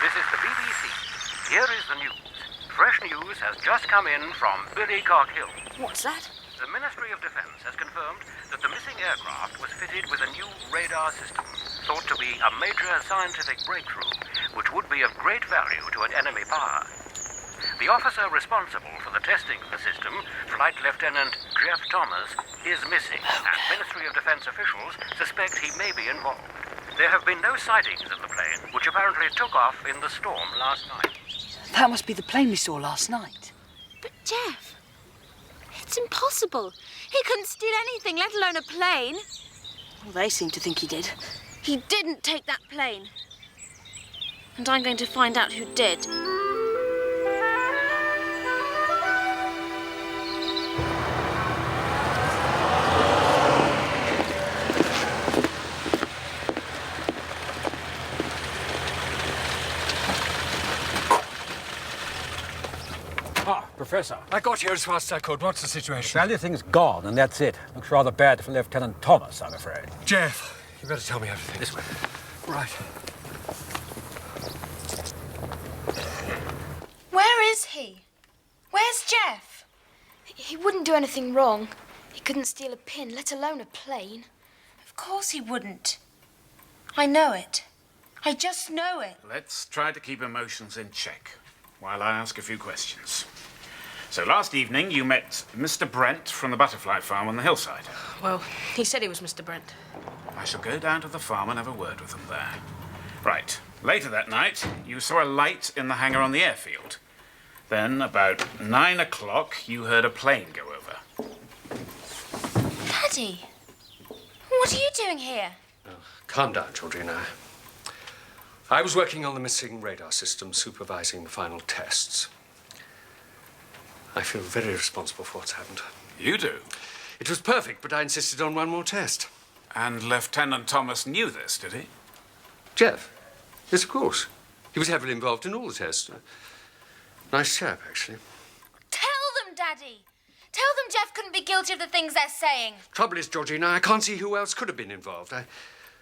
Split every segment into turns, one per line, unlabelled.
This is the BBC. Here is the news. Fresh news has just come in from Billycock Hill.
What's that?
The Ministry of Defence has confirmed that the missing aircraft was fitted with a new radar system, thought to be a major scientific breakthrough, which would be of great value to an enemy power. The officer responsible for the testing of the system, Flight Lieutenant Jeff Thomas, is missing, and Ministry of Defence officials suspect he may be involved. There have been no sightings of the plane, which apparently took off in the storm last night.
That must be the plane we saw last night.
But Jeff, it's impossible. He couldn't steal anything, let alone a plane.
Well, they seem to think he did.
He didn't take that plane. And I'm going to find out who did.
Professor.
I got here as fast as I could. What's the situation?
Well, everything's gone, and that's it. Looks rather bad for Lieutenant Thomas, I'm afraid.
Jeff, you better tell me everything.
This way.
Right.
Where is he? Where's Jeff? He wouldn't do anything wrong. He couldn't steal a pin, let alone a plane.
Of course he wouldn't. I know it. I just know it.
Let's try to keep emotions in check while I ask a few questions. So last evening you met Mr. Brent from the butterfly farm on the hillside.
Well, he said he was Mr. Brent.
I shall go down to the farm and have a word with him there. Right. Later that night, you saw a light in the hangar on the airfield. Then, about 9 o'clock, you heard a plane go over.
Daddy, what are you doing here?
Calm down, Georgina. I was working on the missing radar system, supervising the final tests. I feel very responsible for what's happened.
You do?
It was perfect, but I insisted on one more test.
And Lieutenant Thomas knew this, did he?
Jeff? Yes, of course. He was heavily involved in all the tests. Nice chap, actually.
Tell them, Daddy. Tell them Jeff couldn't be guilty of the things they're saying.
Trouble is, Georgina, I can't see who else could have been involved.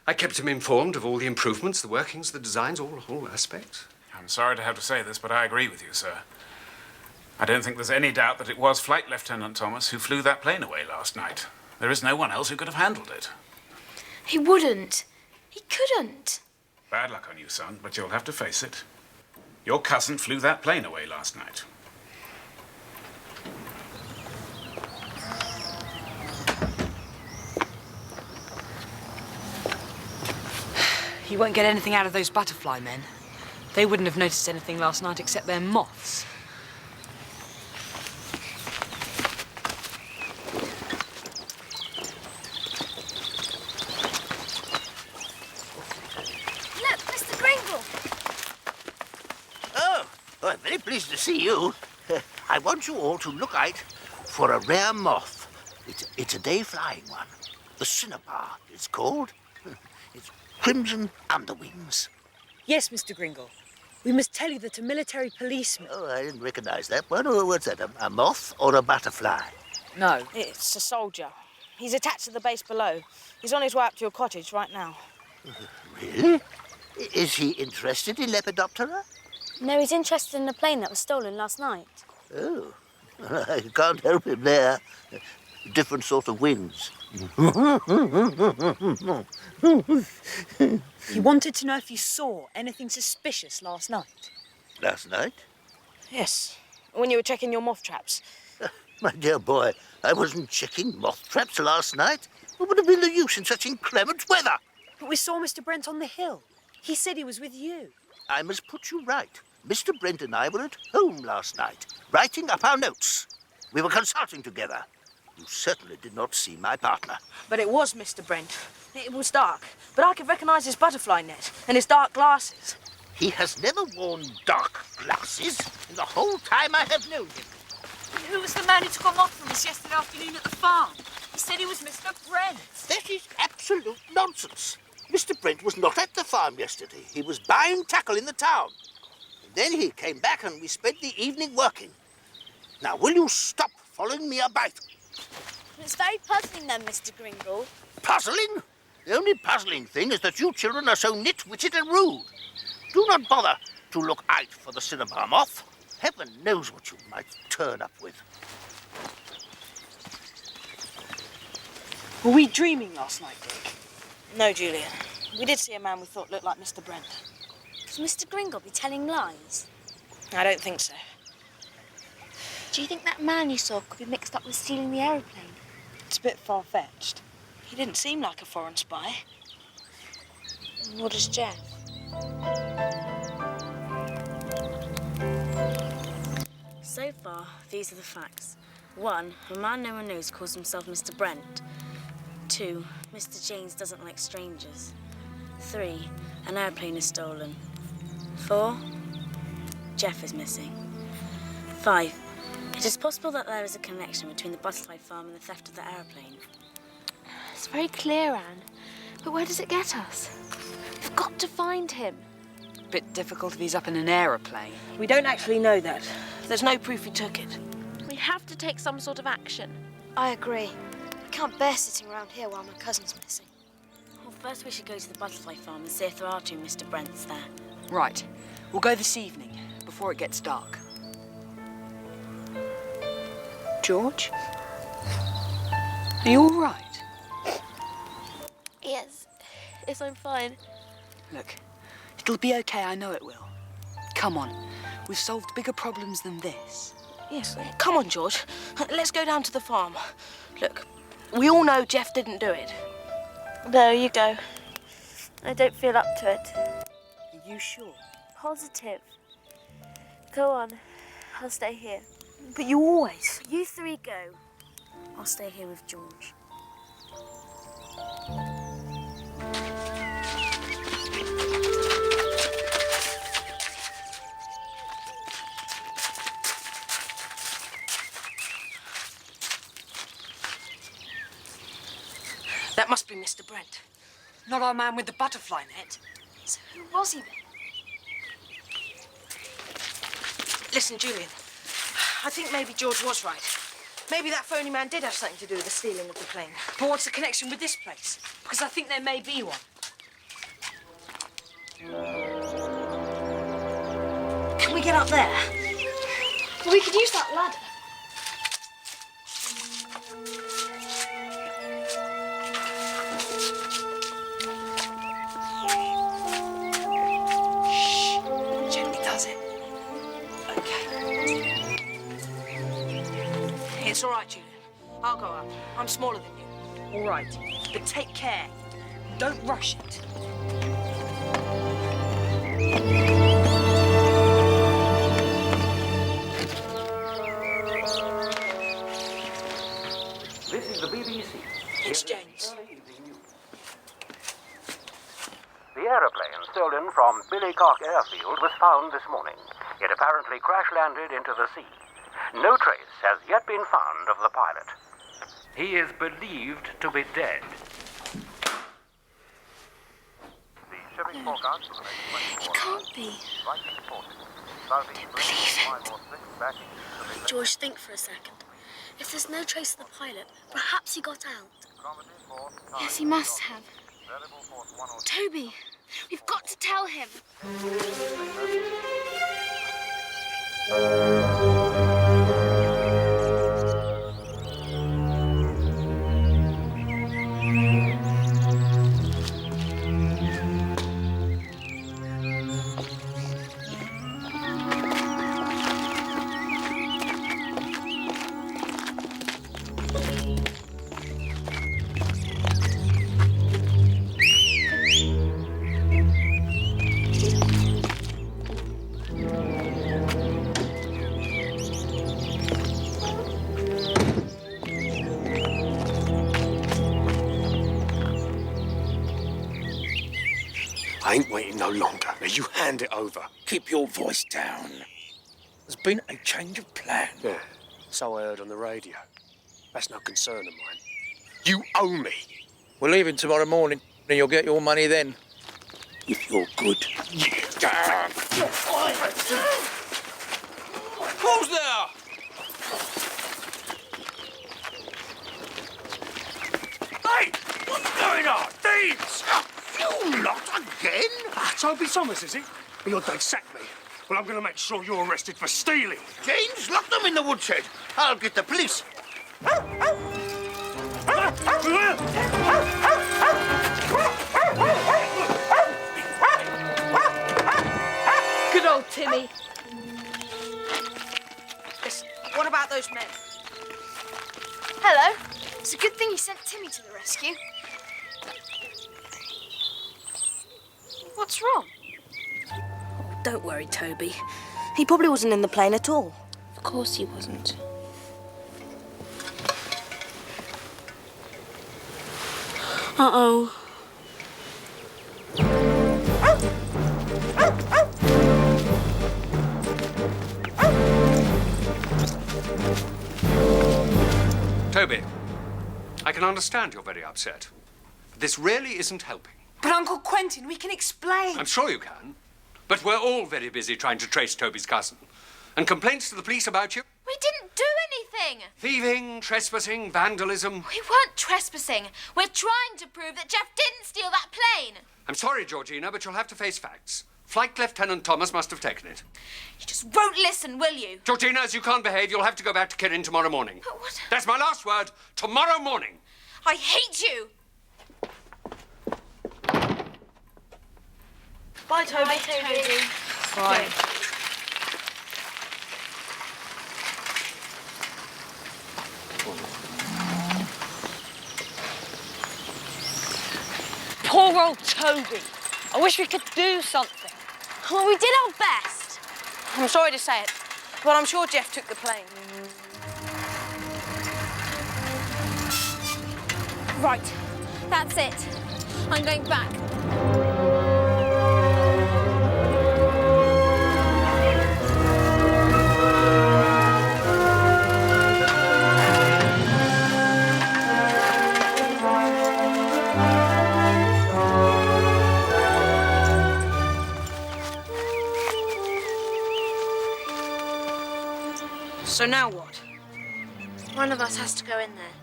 I kept him informed of all the improvements, the workings, the designs, all aspects.
I'm sorry to have to say this, but I agree with you, sir. I don't think there's any doubt that it was Flight Lieutenant Thomas who flew that plane away last night. There is no one else who could have handled it.
He wouldn't. He couldn't.
Bad luck on you, son, but you'll have to face it. Your cousin flew that plane away last night.
You won't get anything out of those butterfly men. They wouldn't have noticed anything last night except their moths.
Look, Mr. Gringle.
Oh, I'm very pleased to see you. I want you all to look out for a rare moth. It's a day-flying one. The cinnabar, it's called. It's crimson underwings.
Yes, Mr. Gringle. We must tell you that a military policeman...
Oh, I didn't recognize that one. Oh, what's that, a moth or a butterfly?
No.
It's a soldier. He's attached to the base below. He's on his way up to your cottage right now.
Really? Is he interested in Lepidoptera?
No, he's interested in the plane that was stolen last night.
Oh, I can't help him there. Different sort of wings.
He wanted to know if you saw anything suspicious last night.
Last night?
Yes, when you were checking your moth traps.
My dear boy, I wasn't checking moth traps last night. What would have been the use in such inclement weather?
But we saw Mr. Brent on the hill. He said he was with you.
I must put you right. Mr. Brent and I were at home last night, writing up our notes. We were consulting together. You certainly did not see my partner.
But it was Mr. Brent. It was dark, but I could recognise his butterfly net and his dark glasses.
He has never worn dark glasses in the whole time I have known him.
Who was the man who took a moth from us yesterday afternoon at the farm? He said he was Mr. Brent.
That is absolute nonsense. Mr. Brent was not at the farm yesterday. He was buying tackle in the town. Then he came back and we spent the evening working. Now, will you stop following me about?
It's very puzzling then, Mr. Gringle.
Puzzling? The only puzzling thing is that you children are so nitwitted and rude. Do not bother to look out for the cinnabar moth. Heaven knows what you might turn up with.
Were we dreaming last night, Dick? No, Julian. We did see a man we thought looked like Mr. Brent.
Does Mr. Gringle be telling lies?
I don't think so.
Do you think that man you saw could be mixed up with stealing the aeroplane?
It's a bit far-fetched. He didn't seem like a foreign spy.
Nor does Jeff.
So far, these are the facts. 1, a man no one knows calls himself Mr. Brent. 2, Mr. James doesn't like strangers. 3, an airplane is stolen. 4, Jeff is missing. 5, it is possible that there is a connection between the butterfly farm and the theft of the airplane.
It's very clear, Anne. But where does it get us? We've got to find him.
Bit difficult if he's up in an aeroplane.
We don't actually know that. There's no proof he took it.
We have to take some sort of action. I agree. I can't bear sitting around here while my cousin's missing.
Well, first we should go to the butterfly farm and see if there are 2 Mr. Brents there.
Right. We'll go this evening, before it gets dark. George? Are you all right?
Yes. Yes, I'm fine.
Look, it'll be okay, I know it will. Come on, we've solved bigger problems than this.
Yes, come on, George. Let's go down to the farm. Look, we all know Jeff didn't do it.
No, you go. I don't feel up to it.
Are you sure?
Positive. Go on. I'll stay here.
But you always...
You 3 go.
I'll stay here with George.
That must be Mr. Brent.
Not our man with the butterfly net.
So who was he then?
Listen, Julian. I think maybe George was right. Maybe that phony man did have something to do with the stealing of the plane.
But what's the connection with this place? Because I think there may be one.
Can we get up there?
Well, we could use that ladder.
Gently does it. Okay.
It's all right, Julian. I'll go up. I'm smaller than you.
All right. But take care. Don't rush it.
This is the BBC.
It's James.
The aeroplane stolen from Billycock airfield was found this morning. It apparently crash-landed into the sea. No trace has yet been found of the pilot. He is believed to be dead. The shipping forecast for the next 24
It can't be. Don't believe it. George, think for a second. If there's no trace of the pilot, perhaps he got out. Yes, he must have. Toby, we've got to tell him.
I ain't waiting no longer. Now you hand it over.
Keep your voice down. There's been a change of plan.
Yeah, so I heard on the radio. That's no concern of mine. You owe me.
We're leaving tomorrow morning, and you'll get your money then. If you're good.
Yeah.
Who's there?
Hey, what's going on? Thieves!
You lot again?
Toby Thomas, is it? Your dad sacked me.
Well, I'm going to make sure you're arrested for stealing.
James, lock them in the woodshed. I'll get the police.
Good old Timmy.
Listen, what about those men?
Hello. It's a good thing you sent Timmy to the rescue. What's wrong?
Don't worry, Toby. He probably wasn't in the plane at all.
Of course he wasn't. Uh-oh.
Toby, I can understand you're very upset. But this really isn't helping.
But Uncle Quentin, we can explain.
I'm sure you can. But we're all very busy trying to trace Toby's cousin. And complaints to the police about you?
We didn't do anything.
Thieving, trespassing, vandalism.
We weren't trespassing. We're trying to prove that Jeff didn't steal that plane.
I'm sorry, Georgina, but you'll have to face facts. Flight Lieutenant Thomas must have taken it.
You just won't listen, will you?
Georgina, as you can't behave, you'll have to go back to Kirin tomorrow morning.
But what?
That's my last word. Tomorrow morning.
I hate you.
Bye, Toby.
Bye, Toby.
Bye. Poor old Toby. I wish we could do something.
Well, we did our best. I'm sorry to say it, but I'm sure Jeff took the plane.
Right. That's it. I'm going back.
So now what?
One of us has to go in there.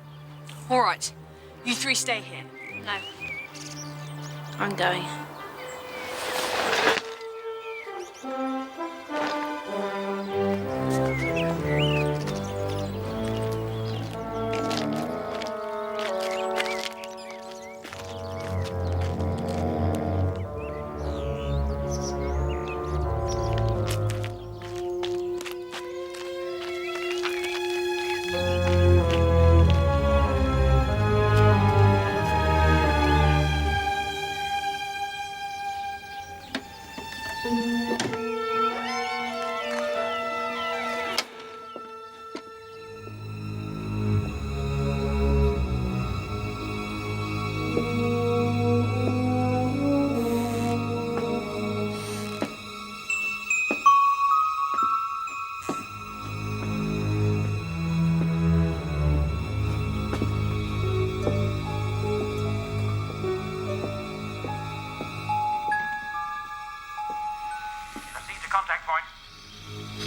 All right. You three stay here.
No. I'm going.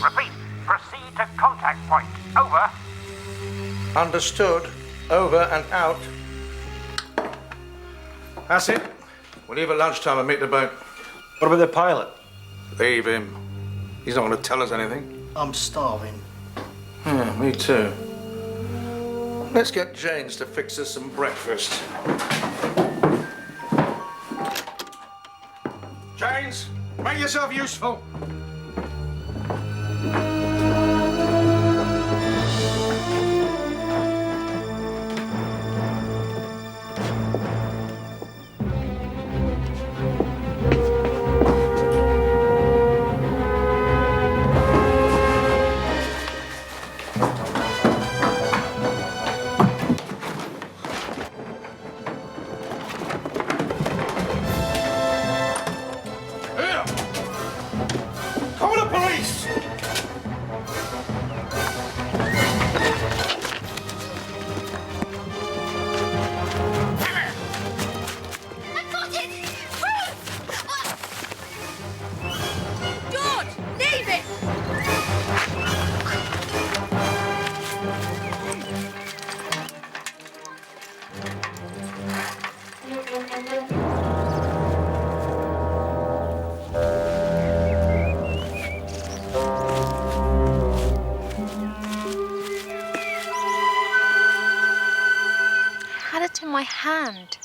Repeat, proceed to contact point. Over.
Understood. Over and out.
That's it. We'll leave at lunchtime and meet the boat.
What about the pilot?
Leave him. He's not going to tell us anything.
I'm starving.
Yeah, me too. Let's get James to fix us some breakfast. James, make yourself useful.
hand.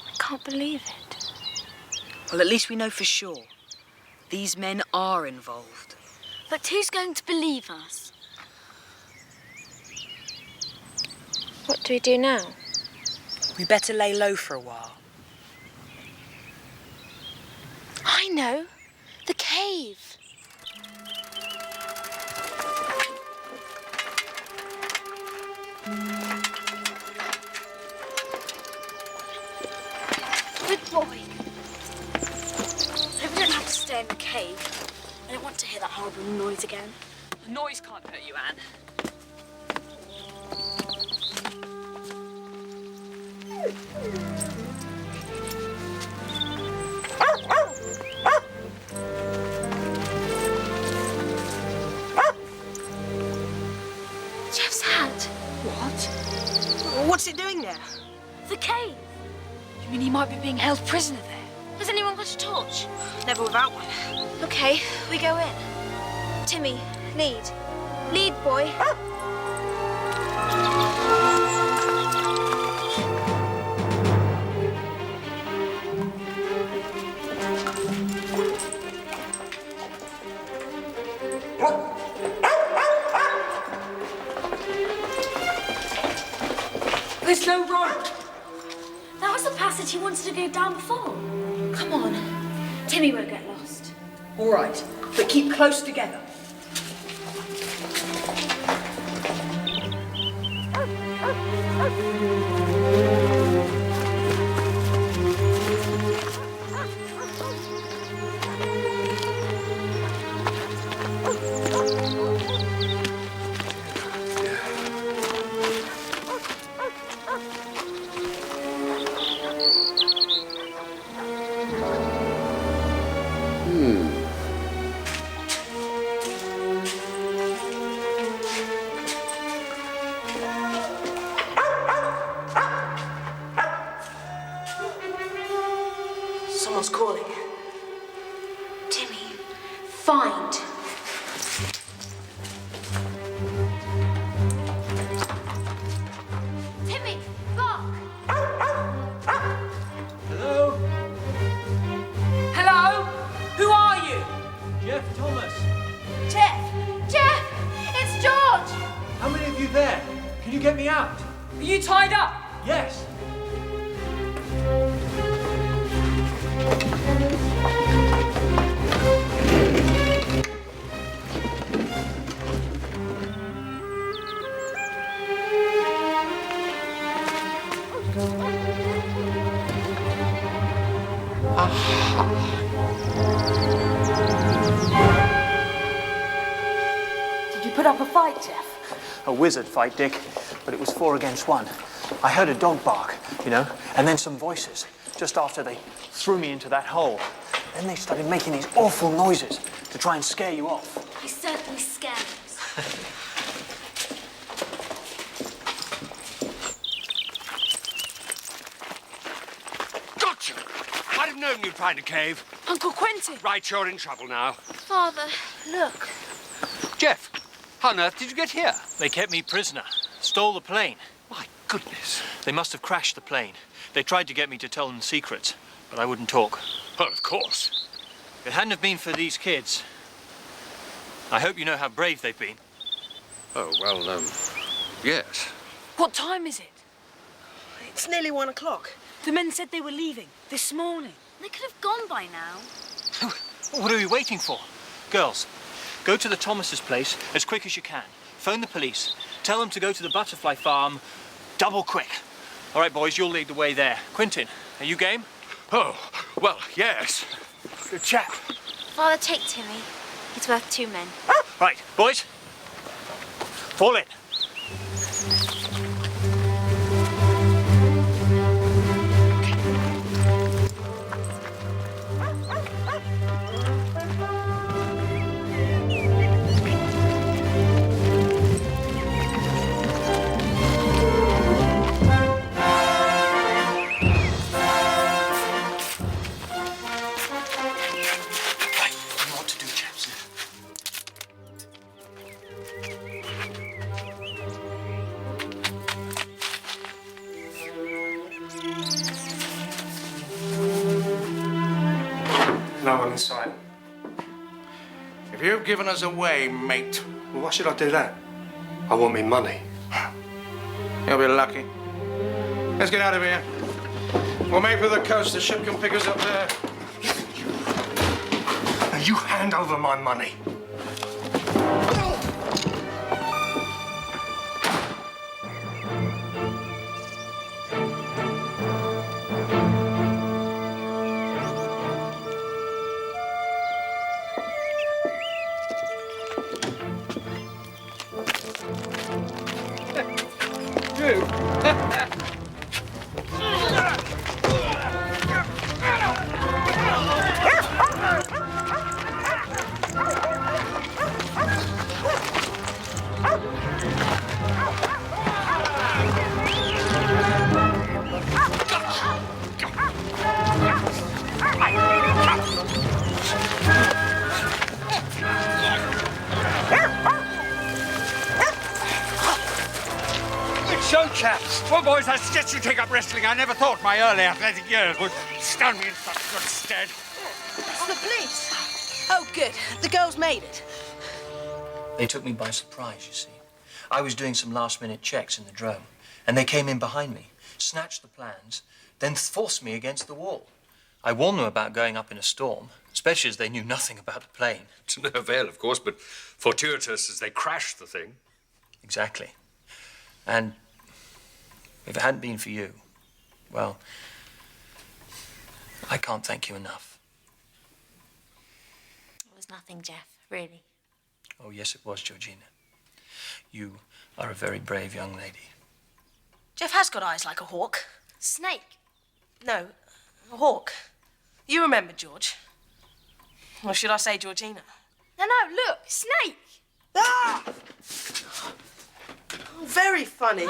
I can't believe it.
Well, at least we know for sure. These men are involved.
But who's going to believe us?
What do we do now?
We better lay low for a while.
I know. The cave.
Good boy. Hope we don't have to stay in the cave. I don't want to hear that horrible noise again.
The noise can't hurt you, Anne.
Jeff's hat.
What? What's it doing there?
The cave.
You mean he might be being held prisoner there?
Has anyone got a torch?
Never without one.
Okay, we go in. Timmy, lead. Lead, boy.
There's no rope.
That was the passage he wanted to go down before. Come on. Timmy won't get lost.
All right, but keep close together.
Someone's calling.
Timmy, find. Timmy, bark.
Hello?
Hello? Who are you?
Jeff Thomas.
Jeff!
Jeff, it's George.
How many of you there? Can you get me out?
Are you tied up?
Yes.
Did you put up a fight, Jeff?
A wizard fight, Dick, but it was 4 against 1. I heard a dog bark, you know, and then some voices, just after they threw me into that hole. Then they started making these awful noises to try and scare you off.
He certainly scared us.
Gotcha! I'd have known you'd find a cave.
Uncle Quentin!
Right, you're in trouble now.
Father, look.
Jeff, how on earth did you get here?
They kept me prisoner, stole the plane.
My goodness.
They must have crashed the plane. They tried to get me to tell them secrets, but I wouldn't talk.
Well, of course.
If it hadn't have been for these kids, I hope you know how brave they've been.
Oh, well, yes.
What time is it?
It's nearly 1 o'clock.
The men said they were leaving this morning.
They could have gone by now.
What are we waiting for? Girls, go to the Thomas's place as quick as you can. Phone the police. Tell them to go to the butterfly farm double quick. All right, boys, you'll lead the way there. Quentin, are you game?
Oh, well, yes.
Good chap.
Father, take Timmy. He's worth 2 men.
Right, boys. Fall in.
If you've given us away, mate...
Well, why should I do that? I want me money.
You'll be lucky. Let's get out of here. We'll make for the coast. The ship can pick us up there.
Now you hand over my money.
Well, boys, I suggest you take up wrestling. I never thought my early athletic years would stand me in such good stead.
It's the police. Oh, good. The girls made it.
They took me by surprise, you see. I was doing some last-minute checks in the drome, and they came in behind me, snatched the plans, then forced me against the wall. I warned them about going up in a storm, especially as they knew nothing about the plane.
To no avail, of course, but fortuitous as they crashed the thing.
Exactly. And if it hadn't been for you, well, I can't thank you enough.
It was nothing, Jeff, really.
Oh, yes, it was, Georgina. You are a very brave young lady.
Jeff has got eyes like a hawk.
Snake.
No, a hawk. You remember, George. Or should I say Georgina?
No, look, snake.
Ah! Oh, very funny.